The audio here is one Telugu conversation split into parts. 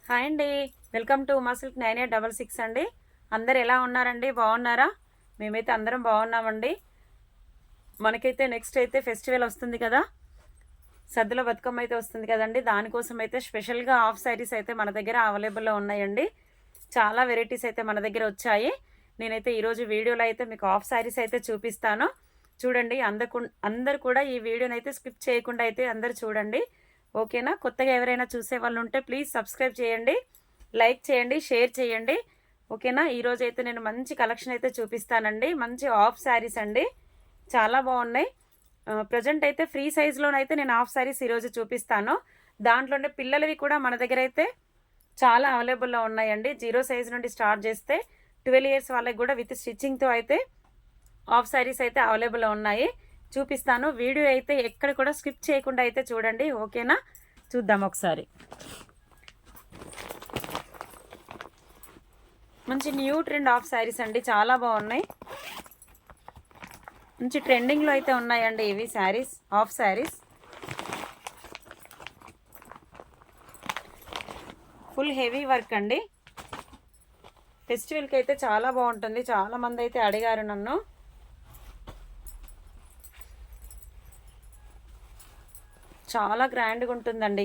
హాయ్ అండి. వెల్కమ్ టు ఉమా సిల్క్ 9866 అండి. అందరు ఎలా ఉన్నారండి? బాగున్నారా? మేమైతే అందరం బాగున్నామండి. మనకైతే నెక్స్ట్ అయితే ఫెస్టివల్ వస్తుంది కదా, సద్దుల బతుకమ్మ అయితే వస్తుంది కదండి. దానికోసం అయితే స్పెషల్గా హాఫ్ శారీస్ అయితే మన దగ్గర అవైలబుల్లో ఉన్నాయండి. చాలా వెరైటీస్ అయితే మన దగ్గర వచ్చాయి. నేనైతే ఈరోజు వీడియోలో అయితే మీకు హాఫ్ శారీస్ అయితే చూపిస్తాను. చూడండి, అందరు కూడా ఈ వీడియోని అయితే స్కిప్ చేయకుండా అయితే అందరు చూడండి. ఓకేనా? కొత్తగా ఎవరైనా చూసే వాళ్ళు ఉంటే ప్లీజ్ సబ్స్క్రైబ్ చేయండి, లైక్ చేయండి, షేర్ చేయండి. ఓకేనా? ఈరోజు అయితే నేను మంచి కలెక్షన్ అయితే చూపిస్తానండి. మంచి హాఫ్ శారీస్ అండి, చాలా బాగున్నాయి. ప్రజెంట్ అయితే ఫ్రీ సైజ్లోనైతే నేను హాఫ్ శారీస్ ఈరోజు చూపిస్తాను. దాంట్లోనే పిల్లలవి కూడా మన దగ్గర అయితే చాలా అవైలబుల్లో ఉన్నాయండి. 0 సైజ్ నుండి స్టార్ట్ చేస్తే 12 ఇయర్స్ వాళ్ళకి కూడా విత్ స్టిచ్చింగ్తో అయితే హాఫ్ శారీస్ అయితే అవైలబుల్లో ఉన్నాయి. చూపిస్తాను. వీడియో అయితే ఎక్కడ కూడా స్కిప్ చేయకుండా అయితే చూడండి. ఓకేనా? చూద్దాం ఒకసారి. మంచి న్యూ ట్రెండ్ హాఫ్ శారీస్ అండి, చాలా బాగున్నాయి. మంచి ట్రెండింగ్లో అయితే ఉన్నాయండి ఇవి saris, half saris. Full heavy work అండి. ఫెస్టివల్కి అయితే చాలా బాగుంటుంది. చాలామంది అయితే అడిగారు నన్ను. చాలా గ్రాండ్గా ఉంటుందండి.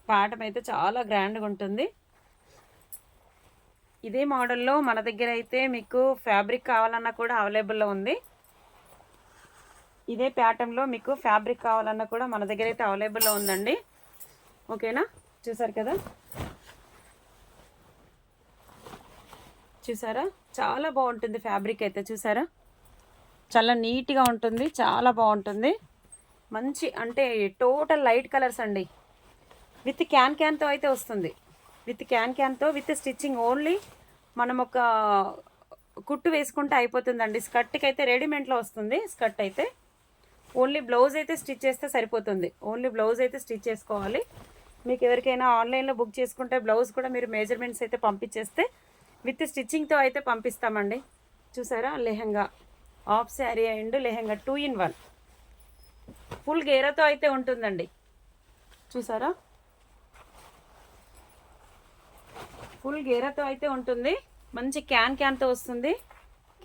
పాఠం అయితే చాలా గ్రాండ్గా ఉంటుంది. ఇదే మోడల్లో మన దగ్గర అయితే మీకు ఫ్యాబ్రిక్ కావాలన్నా కూడా అవైలబుల్లో ఉంది. ఇదే ప్యాటర్న్లో మీకు ఫ్యాబ్రిక్ కావాలన్నా కూడా మన దగ్గర అయితే అవైలబుల్లో ఉందండి. ఓకేనా? చూసారు కదా, చూసారా? చాలా బాగుంటుంది ఫ్యాబ్రిక్ అయితే. చూసారా? చాలా నీట్గా ఉంటుంది, చాలా బాగుంటుంది. మంచి అంటే టోటల్ లైట్ కలర్స్ అండి. విత్ క్యాన్తో అయితే వస్తుంది. విత్ క్యాన్తో విత్ స్టిచ్చింగ్ ఓన్లీ మనం ఒక కుట్టు వేసుకుంటే అయిపోతుందండి. స్కర్ట్కి అయితే రెడీమేడ్లో వస్తుంది. స్కర్ట్ అయితే ఓన్లీ బ్లౌజ్ అయితే స్టిచ్ చేస్తే సరిపోతుంది. ఓన్లీ బ్లౌజ్ అయితే స్టిచ్ చేసుకోవాలి. మీకు ఎవరికైనా ఆన్లైన్లో బుక్ చేసుకుంటే బ్లౌజ్ కూడా మీరు మెజర్మెంట్స్ అయితే పంపించేస్తే విత్ స్టిచ్చింగ్తో అయితే పంపిస్తామండి. చూసారా? Lehenga, half sari and lehenga 2 in 1 full గేరాతో అయితే ఉంటుందండి. చూసారా? ఫుల్ గేరాతో అయితే ఉంటుంది. మంచి క్యాన్తో వస్తుంది.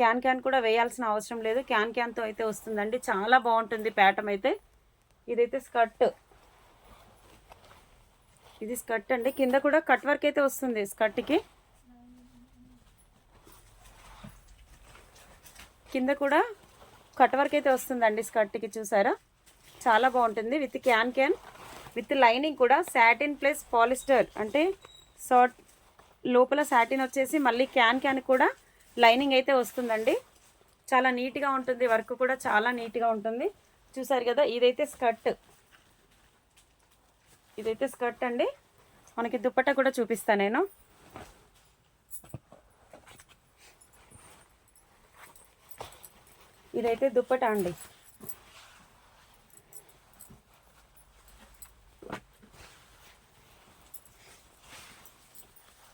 క్యాన్ కూడా వేయాల్సిన అవసరం లేదు. క్యాన్తో అయితే వస్తుందండి. చాలా బాగుంటుంది ప్యాటర్న్ అయితే. ఇదైతే స్కర్ట్, ఇది స్కర్ట్ అండి. కింద కూడా కట్ వర్క్ అయితే వస్తుంది స్కర్ట్కి. కింద కూడా కట్ వర్క్ అయితే వస్తుందండి స్కర్ట్కి. చూసారా? చాలా బాగుంటుంది. విత్ క్యాన్ విత్ లైనింగ్ కూడా సాటిన్ ప్లస్ పాలిస్టర్, అంటే షార్ట్ లోపల సాటిన్ వచ్చేసి మళ్ళీ క్యాన్ కూడా లైనింగ్ అయితే వస్తుందండి. చాలా నీట్గా ఉంటుంది. వర్క్ కూడా చాలా నీట్గా ఉంటుంది. చూసారు కదా? ఇదైతే స్కర్ట్ అండి. మనకి దుపట్టా కూడా చూపిస్తాను నేను. ఇదైతే దుపట్టా అండి.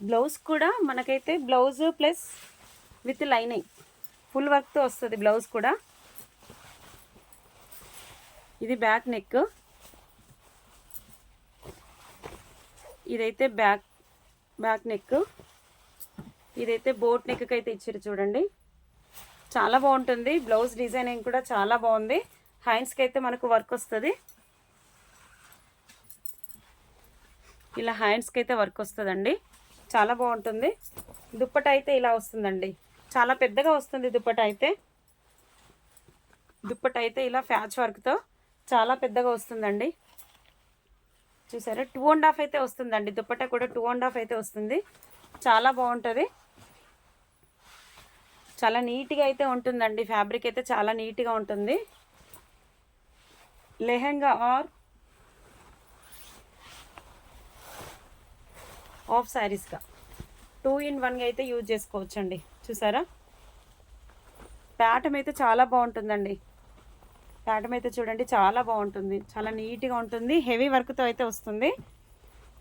బ్లౌజ్ కూడా మనకైతే blouse plus with lining full వర్క్తో వస్తుంది బ్లౌజ్ కూడా. ఇది బ్యాక్ నెక్. ఇదైతే బ్యాక్ నెక్. ఇదైతే బోట్ నెక్ అయితే ఇచ్చారు చూడండి. చాలా బాగుంటుంది. బ్లౌజ్ డిజైనింగ్ కూడా చాలా బాగుంది. హ్యాండ్స్కి అయితే మనకు వర్క్ వస్తుంది. ఇలా హ్యాండ్స్కి అయితే వర్క్ వస్తుందండి. చాలా బాగుంటుంది. దుప్పట అయితే ఇలా వస్తుందండి. చాలా పెద్దగా వస్తుంది దుప్పట అయితే ఇలా ప్యాచ్ వర్క్తో చాలా పెద్దగా వస్తుందండి. చూసారా? 2.5 అయితే వస్తుందండి. దుప్పట కూడా 2.5 అయితే వస్తుంది. చాలా బాగుంటుంది. చాలా నీట్గా అయితే ఉంటుందండి. ఫ్యాబ్రిక్ అయితే చాలా నీట్గా ఉంటుంది. లెహంగా ఆర్ హాఫ్ శారీస్గా 2 in 1 అయితే యూజ్ చేసుకోవచ్చండి. చూసారా? ప్యాటర్న్ అయితే చాలా బాగుంటుందండి. ప్యాటర్న్ అయితే చూడండి, చాలా బాగుంటుంది. చాలా నీట్గా ఉంటుంది. హెవీ వర్క్తో అయితే వస్తుంది.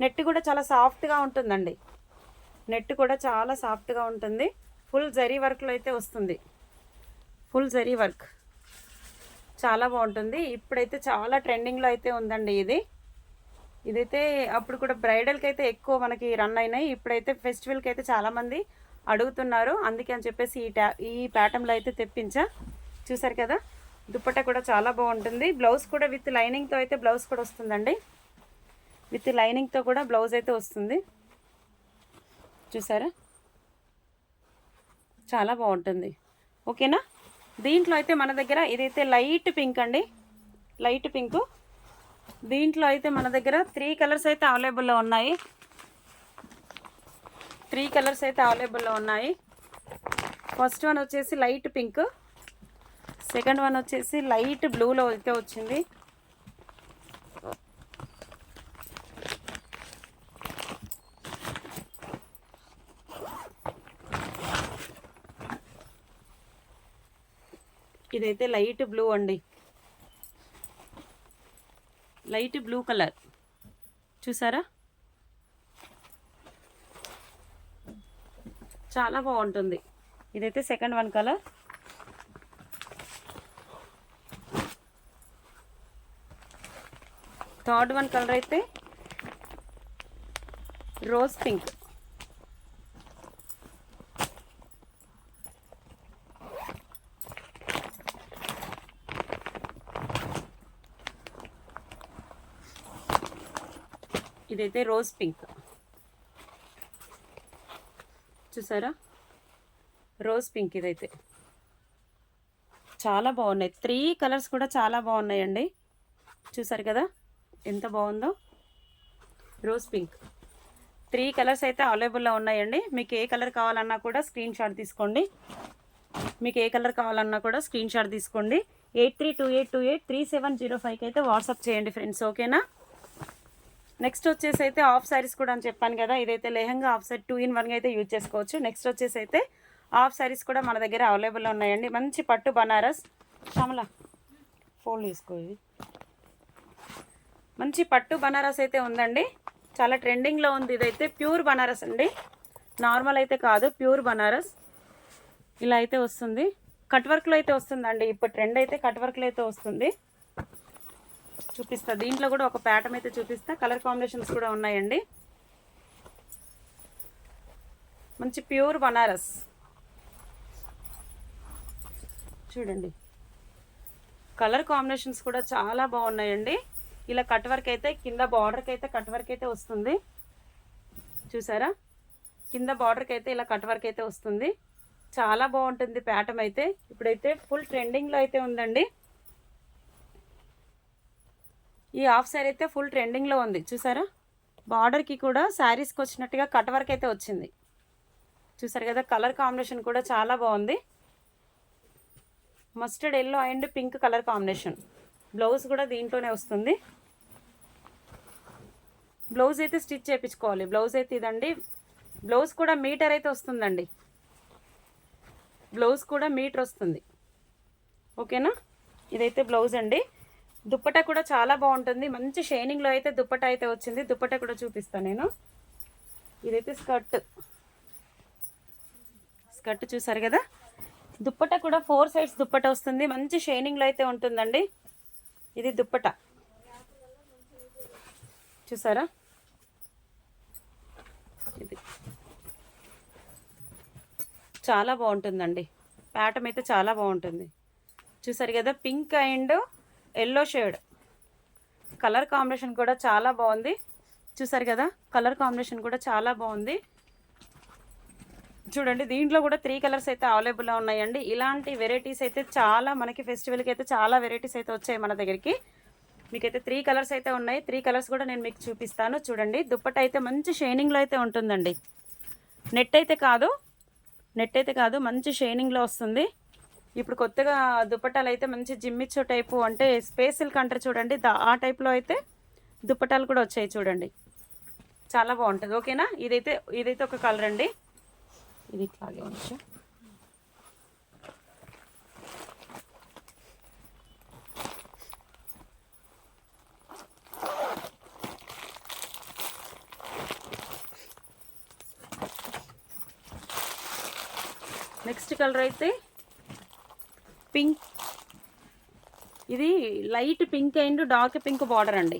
నెట్ కూడా చాలా సాఫ్ట్గా ఉంటుందండి. నెట్ కూడా చాలా సాఫ్ట్గా ఉంటుంది. ఫుల్ జరీ వర్క్లో అయితే వస్తుంది. ఫుల్ జరీ వర్క్ చాలా బాగుంటుంది. ఇప్పుడైతే చాలా ట్రెండింగ్లో అయితే ఉందండి ఇది. ఇదైతే అప్పుడు కూడా బ్రైడల్కి అయితే ఎక్కువ మనకి రన్ అయినాయి. ఇప్పుడైతే ఫెస్టివల్కి అయితే చాలామంది అడుగుతున్నారు. అందుకే అని చెప్పేసి ఈ ప్యాటర్న్లో అయితే తెప్పించా. చూసారు కదా, దుప్పట్టా కూడా చాలా బాగుంటుంది. బ్లౌజ్ కూడా విత్ లైనింగ్తో అయితే బ్లౌజ్ కూడా వస్తుందండి. విత్ లైనింగ్తో కూడా బ్లౌజ్ అయితే వస్తుంది. చూసారా, చాలా బాగుంటుంది. ఓకేనా. దీంట్లో అయితే మన దగ్గర ఇదైతే లైట్ పింక్ అండి, లైట్ పింక్. దీంట్లో అయితే మన దగ్గర 3 కలర్స్ అయితే అవైలబుల్లో ఉన్నాయి. 3 కలర్స్ అయితే అవైలబుల్లో ఉన్నాయి. ఫస్ట్ వన్ వచ్చేసి లైట్ పింక్, సెకండ్ వన్ వచ్చేసి లైట్ బ్లూలో అయితే వచ్చింది. ఇదైతే లైట్ బ్లూ అండి, లైట్ బ్లూ కలర్. చూసారా, చాలా బాగుంటుంది. ఇదైతే second one colour. Third one colour అయితే రోజ్ పింక్. ఇదైతే రోజ్ పింక్. చూసారా, రోజ్ పింక్. ఇదైతే చాలా బాగున్నాయి. 3 కలర్స్ కూడా చాలా బాగున్నాయండి. చూసారు కదా ఎంత బాగుందో. రోజ్ పింక్ 3 కలర్స్ అయితే అవైలబుల్లో ఉన్నాయండి. మీకు ఏ కలర్ కావాలన్నా కూడా స్క్రీన్ షాట్ తీసుకోండి. 8328283705కి అయితే వాట్సాప్ చేయండి ఫ్రెండ్స్. ఓకేనా. నెక్స్ట్ వచ్చేసి అయితే హాఫ్ శారీస్ కూడా అని చెప్పాను కదా. ఇదైతే లెహంగా హాఫ్ శారీ 2 in 1గా అయితే యూజ్ చేసుకోవచ్చు. నెక్స్ట్ వచ్చేసి అయితే హాఫ్ శారీస్ కూడా మన దగ్గర అవైలబుల్లో ఉన్నాయండి. మంచి పట్టు బనారస్, శ్యామలా ఫోల్డ్ చేసుకోవాలి. మంచి పట్టు బనారస్ అయితే ఉందండి, చాలా ట్రెండింగ్లో ఉంది. ఇదైతే ప్యూర్ బనారస్ అండి, నార్మల్ అయితే కాదు, ప్యూర్ బనారస్. ఇలా అయితే వస్తుంది, కట్ వర్క్లో అయితే వస్తుందండి. ఇప్పుడు ట్రెండ్ అయితే కట్ వర్క్లో అయితే వస్తుంది. చూపిస్తా, దీంట్లో కూడా ఒక ప్యాటర్న్ అయితే చూపిస్తా. కలర్ కాంబినేషన్స్ కూడా ఉన్నాయండి. మంచి ప్యూర్ బనారస్ చూడండి. కలర్ కాంబినేషన్స్ కూడా చాలా బాగున్నాయండి. ఇలా కట్ వర్క్ అయితే కింద బార్డర్కి అయితే కట్ వర్క్ అయితే వస్తుంది. చూసారా, కింద బార్డర్కి అయితే ఇలా కట్ వర్క్ అయితే వస్తుంది. చాలా బాగుంటుంది ప్యాటర్న్ అయితే. ఇప్పుడైతే ఫుల్ ట్రెండింగ్లో అయితే ఉందండి. ఈ హాఫ్ శారీ అయితే ఫుల్ ట్రెండింగ్లో ఉంది. చూసారా, బార్డర్కి కూడా శారీస్కి వచ్చినట్టుగా కట్ వర్క్ అయితే వచ్చింది. చూసారు కదా, కలర్ కాంబినేషన్ కూడా చాలా బాగుంది. Mustard yellow and pink colour combination. Blouse కూడా దీంట్లోనే వస్తుంది. బ్లౌజ్ అయితే స్టిచ్ చేయించుకోవాలి. బ్లౌజ్ అయితే ఇదండి. బ్లౌజ్ కూడా మీటర్ అయితే వస్తుందండి. బ్లౌజ్ కూడా మీటర్ వస్తుంది. ఓకేనా. ఇదైతే బ్లౌజ్ అండి. దుప్పటా కూడా చాలా బాగుంటుంది. మంచి షైనింగ్లో అయితే దుప్పటా అయితే వచ్చింది. దుప్పటా కూడా చూపిస్తాను నేను. ఇదైతే స్కర్ట్ చూసారు కదా. దుప్పటా కూడా 4 sides దుప్పటా వస్తుంది. మంచి షైనింగ్లో అయితే ఉంటుందండి. ఇది దుప్పటా చూసారా. ఇది చాలా బాగుంటుందండి. ప్యాటర్న్ అయితే చాలా బాగుంటుంది. చూసారు కదా, pink and yellow shade colour combination కూడా చాలా బాగుంది. చూసారు కదా, కలర్ కాంబినేషన్ కూడా చాలా బాగుంది. చూడండి, దీంట్లో కూడా 3 కలర్స్ అయితే అవైలబుల్లో ఉన్నాయండి. ఇలాంటి వెరైటీస్ అయితే చాలా మనకి ఫెస్టివల్కి అయితే చాలా వెరైటీస్ అయితే వచ్చాయి మన దగ్గరికి. మీకైతే 3 కలర్స్ అయితే ఉన్నాయి. 3 కలర్స్ కూడా నేను మీకు చూపిస్తాను. చూడండి, దుప్పట అయితే మంచి షైనింగ్లో అయితే ఉంటుందండి. నెట్ అయితే కాదు, మంచి షైనింగ్లో వస్తుంది. ఇప్పుడు కొత్తగా దుప్పటాలు అయితే మంచి జిమ్మిచ్చో టైపు, అంటే స్పేస్ సిల్క్ అంటారు చూడండి, ఆ టైప్లో అయితే దుప్పటాలు కూడా వచ్చాయి. చూడండి, చాలా బాగుంటుంది. ఓకేనా. ఇదైతే ఒక కలర్ అండి. ఇది ఇట్లాగే ఉంచు. నెక్స్ట్ కలర్ అయితే పింక్. ఇది light pink and dark pink border అండి.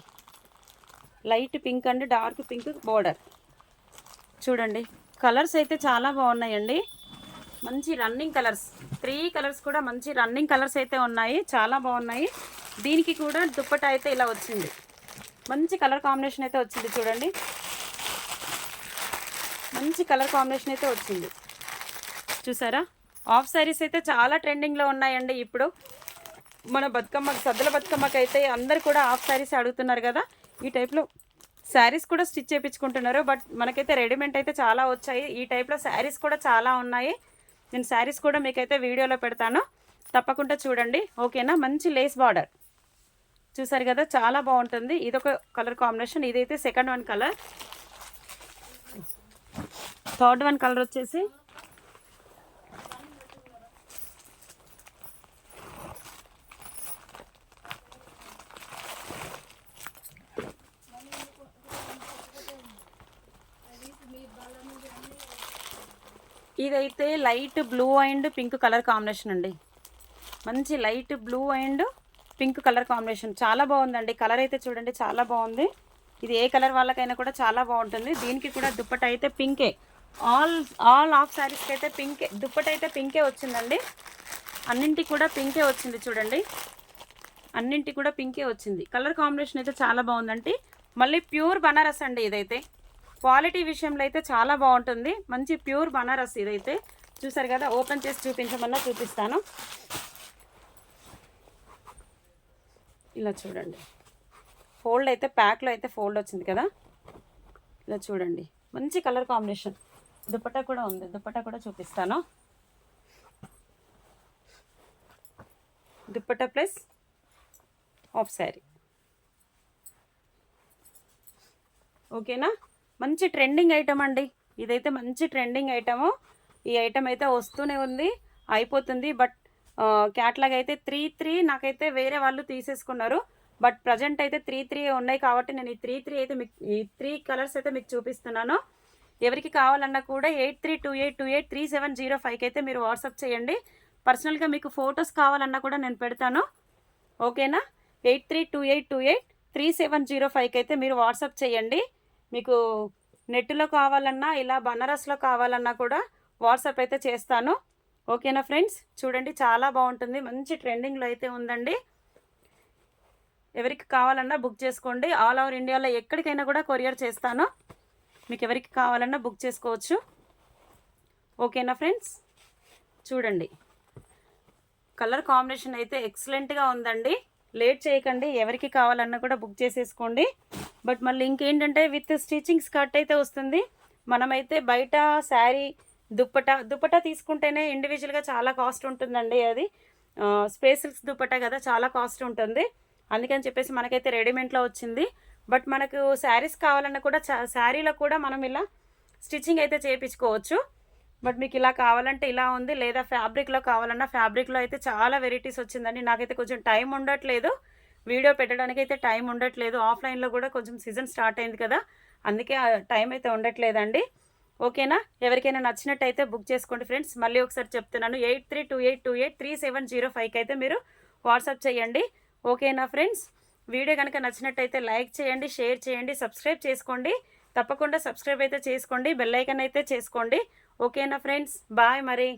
Light pink and dark pink border. చూడండి కలర్స్ అయితే చాలా బాగున్నాయండి, మంచి రన్నింగ్ కలర్స్. 3 కలర్స్ కూడా మంచి రన్నింగ్ కలర్స్ అయితే ఉన్నాయి, చాలా బాగున్నాయి. దీనికి కూడా దుప్పటా అయితే ఇలా వచ్చింది, మంచి కలర్ కాంబినేషన్ అయితే వచ్చింది. చూడండి మంచి కలర్ కాంబినేషన్ అయితే వచ్చింది, చూసారా. ఆఫ్ శారీస్ అయితే చాలా ట్రెండింగ్లో ఉన్నాయండి ఇప్పుడు. మన సద్దుల బతుకమ్మకి అయితే అందరు కూడా ఆఫ్ శారీస్ అడుగుతున్నారు కదా. ఈ టైప్లో శారీస్ కూడా స్టిచ్ చేయించుకుంటున్నారు, బట్ మనకైతే రెడీమేడ్ అయితే చాలా వచ్చాయి. ఈ టైప్లో శారీస్ కూడా చాలా ఉన్నాయి. నేను శారీస్ కూడా మీకైతే వీడియోలో పెడతాను, తప్పకుండా చూడండి, ఓకేనా. మంచి లేస్ బార్డర్ చూసారు కదా, చాలా బాగుంటుంది. ఇదొక కలర్ కాంబినేషన్. ఇదైతే second one colour. Third one colour వచ్చేసి ఇదైతే light blue and pink colour combination అండి, మంచి light blue and pink colour combination, చాలా బాగుందండి. కలర్ అయితే చూడండి చాలా బాగుంది. ఇది ఏ కలర్ వాళ్ళకైనా కూడా చాలా బాగుంటుంది. దీనికి కూడా దుప్పట అయితే పింకే, ఆల్ ఆఫ్ శారీస్కి అయితే పింకే దుప్పట అయితే పింకే వచ్చిందండి. అన్నింటికి కూడా పింకే వచ్చింది చూడండి, అన్నింటికి కూడా పింకే వచ్చింది. కలర్ కాంబినేషన్ అయితే చాలా బాగుందండి. మళ్ళీ ప్యూర్ బనారస్ అండి ఇదైతే. క్వాలిటీ విషయంలో అయితే చాలా బాగుంటుంది, మంచి ప్యూర్ బనారస్ ఇదైతే. చూసారు కదా, ఓపెన్ చేసి చూపించమన్నా చూపిస్తాను. ఇలా చూడండి, ఫోల్డ్ అయితే ప్యాక్లో అయితే ఫోల్డ్ వచ్చింది కదా, ఇలా చూడండి మంచి కలర్ కాంబినేషన్. దుపట్టా కూడా ఉంది, దుపట్టా కూడా చూపిస్తాను. దుపట్టా ప్లస్ ఆఫ్ శారీ, ఓకేనా. మంచి ట్రెండింగ్ ఐటమ్ అండి ఇదైతే, మంచి ట్రెండింగ్ ఐటము. ఈ ఐటమ్ అయితే వస్తూనే ఉంది, అయిపోతుంది. బట్ క్యాట్లాగ్ అయితే 3 నాకైతే వేరే వాళ్ళు తీసేసుకున్నారు. బట్ ప్రజెంట్ అయితే 3 ఉన్నాయి కాబట్టి నేను ఈ 3 అయితే మీకు ఈ 3 కలర్స్ అయితే మీకు చూపిస్తున్నాను. ఎవరికి కావాలన్నా కూడా 8328283705కి అయితే మీరు వాట్సాప్ చేయండి. పర్సనల్గా మీకు ఫొటోస్ కావాలన్నా కూడా నేను పెడతాను, ఓకేనా. 8328283705కి అయితే మీరు వాట్సాప్ చేయండి. మీకు నెట్లో కావాలన్నా ఇలా బనారస్లో కావాలన్నా కూడా వాట్సాప్ అయితే చేస్తాను, ఓకేనా ఫ్రెండ్స్. చూడండి చాలా బాగుంటుంది, మంచి ట్రెండింగ్లో అయితే ఉందండి. ఎవరికి కావాలన్నా బుక్ చేసుకోండి. ఆల్ ఓవర్ ఇండియాలో ఎక్కడికైనా కూడా కొరియర్ చేస్తాను, మీకు ఎవరికి కావాలన్నా బుక్ చేసుకోవచ్చు, ఓకేనా ఫ్రెండ్స్. చూడండి కలర్ కాంబినేషన్ అయితే ఎక్సలెంట్గా ఉందండి. లేట్ చేయకండి, ఎవరికి కావాలన్నా కూడా బుక్ చేసేసుకోండి. బట్ మళ్ళీ ఇంకేంటంటే విత్ స్టిచ్చింగ్ స్కర్ట్ అయితే వస్తుంది. మనమైతే బయట శారీ దుప్పటా తీసుకుంటేనే ఇండివిజువల్గా చాలా కాస్ట్ ఉంటుందండి. అది స్పేసిల్స్ దుప్పటా కదా, చాలా కాస్ట్ ఉంటుంది. అందుకని చెప్పేసి మనకైతే రెడీమేడ్లో వచ్చింది. బట్ మనకు శారీస్ కావాలన్నా కూడా శారీలో కూడా మనం ఇలా స్టిచ్చింగ్ అయితే చేయించుకోవచ్చు. బట్ మీకు ఇలా కావాలంటే ఇలా ఉంది, లేదా ఫ్యాబ్రిక్లో కావాలన్నా ఫ్యాబ్రిక్లో అయితే చాలా వెరైటీస్ వచ్చిందండి. నాకైతే కొంచెం టైం ఉండట్లేదు, వీడియో పెట్టడానికి అయితే టైం ఉండట్లేదు. ఆఫ్లైన్లో కూడా కొంచెం సీజన్ స్టార్ట్ అయింది కదా, అందుకే టైం అయితే ఉండట్లేదండి, ఓకేనా. ఎవరికైనా నచ్చినట్టయితే బుక్ చేసుకోండి ఫ్రెండ్స్. మళ్ళీ ఒకసారి చెప్తున్నాను, 8328283705కి అయితే మీరు వాట్సాప్ చేయండి, ఓకేనా ఫ్రెండ్స్. వీడియో కనుక నచ్చినట్టయితే లైక్ చేయండి, షేర్ చేయండి, సబ్స్క్రైబ్ చేసుకోండి. తప్పకుండా సబ్స్క్రైబ్ అయితే చేసుకోండి, బెల్ ఐకాన్ అయితే చేసుకోండి, ఓకేనా ఫ్రెండ్స్. బాయ్ మరి.